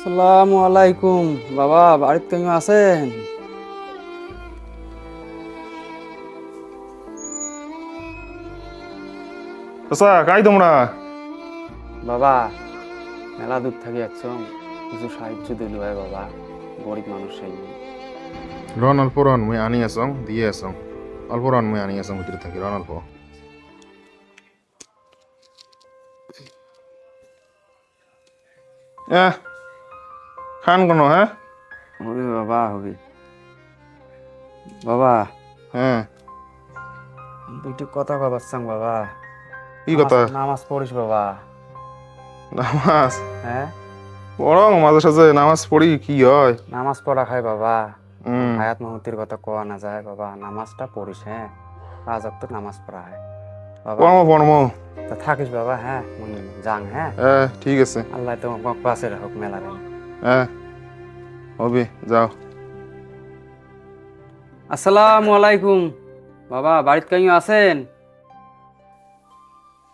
আসসালামু আলাইকুম বাবা, বাড়িতে কেমন আছেন? আচ্ছা কাই তোমরা বাবা, মেলা দূর থেকে যাচ্ছ, কিছু সাহায্য দিল হয় বাবা, গরিব মানুষ সেই। রন অল্প রন মুই আনি আসং দিয়ে আসং অল্প রন মুই আনি আসং ভিতরে থাকি রন অল্প খান কোনো হ্যাঁ হবে বাবা, হবে বাবা। হ্যাঁ দুইটি কথা কবার চাং বাবা। কি কথা নামাজ পড়িস বাবা? নামাজ হ্যাঁ, পড়ং মাঝে সাঝে নামাজ পড়ি কি হয় নামাজ পড়া খায় বাবা। হুম হায়াত মুহূর্তের কথা কোয়া না যায় বাবা, নামাজটা পড়িস। হ্যাঁ, 5 ওয়াক্ত নামাজ পড়া হয় বাবা। পড়মো পড়মো তা থাকিস বাবা। হ্যাঁ, যাং। হ্যাঁ, ঠিক আছে আল্লাহ তোমার পাশে রাখুক মেলা দিন। হবে যাও আসসালামু আলাইকুম বাবা, বাড়িতে কেমন আছেন?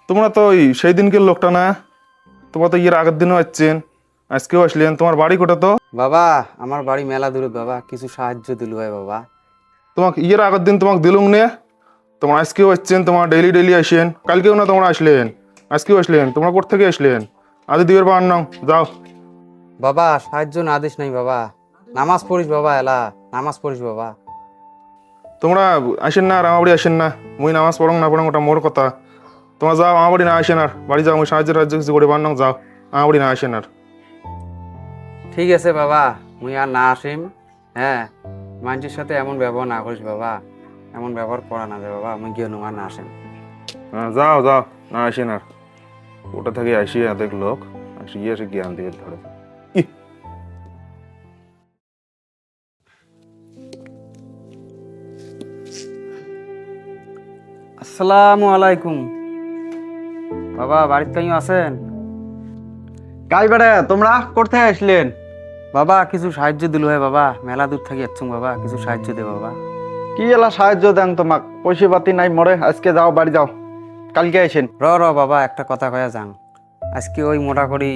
তোমরা তো ওই সেই দিনকের লোকটা না? তোমরা তো আগের দিনও আসছেন, আজকেও আসলেন। তোমার বাড়ি কোটা তো? বাবা, আমার বাড়ি মেলা দূরে বাবা, কিছু সাহায্য দিল হয় বাবা। তোমাকে আগের দিন তোমাকে দিলুম নে। তোমরা আজকেও আসছেন, তোমার ডেইলি ডেইলি আসেন। কালকেও না তোমরা আসলেন, আজকেও আসলেন। তোমরা কোথা থেকে আসলেন? আজ দিবের পার নাও যাও। বাবা, সাহায্য না দিস নাই বাবা, নামাজ পড়িস বাবা, এলা নামাজ পড়িস বাবা। তোমরা আসেন না আর আমার বাড়ি আসেন না। মুই নামাজ পড়ং না পড়ং ওটা মোর কথা। তোমরা যাও, আমার বাড়ি না আসেন আর। বাড়ি যাও, মুই সাহায্য টাহায্য কিছু করে পার নাও যাও। আমার বাড়ি না আসেন আর। ঠিক আছে বাবা, মুই আর না আসিম। হ্যাঁ, মানুষের সাথে এমন ব্যবহার না করিস বাবা, এমন ব্যবহার করা না যায় বাবা, মুই গিয়ে আর না আসেন। যাও যাও, না আসেন আর। ওটা থেকে আসি অনেক লোক আসিয়ে এসে জ্ঞান দিয়ে ধরে। আসসালামু আলাইকুম বাবা, বাড়িতে কেমন আছেন? কাই বেড়ে তোমরা কোথায় আসলেন? বাবা, কিছু সাহায্য দিল হয় বাবা, মেলা দূর থেকে যাচ্ছ বাবা, কিছু সাহায্য দে বাবা। কি এলা সাহায্য দেন তোমাক? পয়সা পাতি নাই মরে, আজকে যাও বাড়ি যাও, কালকে আসেন। র বাবা, একটা কথা কয়া যাং। আজকে ওই মোটা করি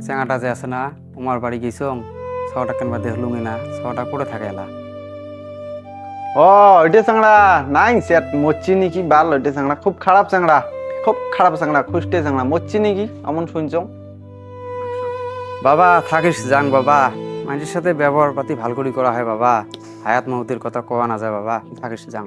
চেঙাটা যে আছে না, তোমার বাড়ি গেছং, 6 টাকা কেনবা দেখলুমি না, 6 টাকা করে থাকে এলা। ও ওইটা চাংড়া নাই সেট মচ্ছি নাকি বাল, ওইটা চাংড়া খুব খারাপ চাংড়া, খুব খারাপ চাংড়া, খুঁজতে চাংড়া মচ্ছি নাকি এমন শুনছ? বাবা থাকিস যাং বাবা, মানুষের সাথে ব্যবহার পাতি ভাল করে করা হয় বাবা, হায়াত মহতের কথা কোয়া না যায় বাবা, থাকিস যাং।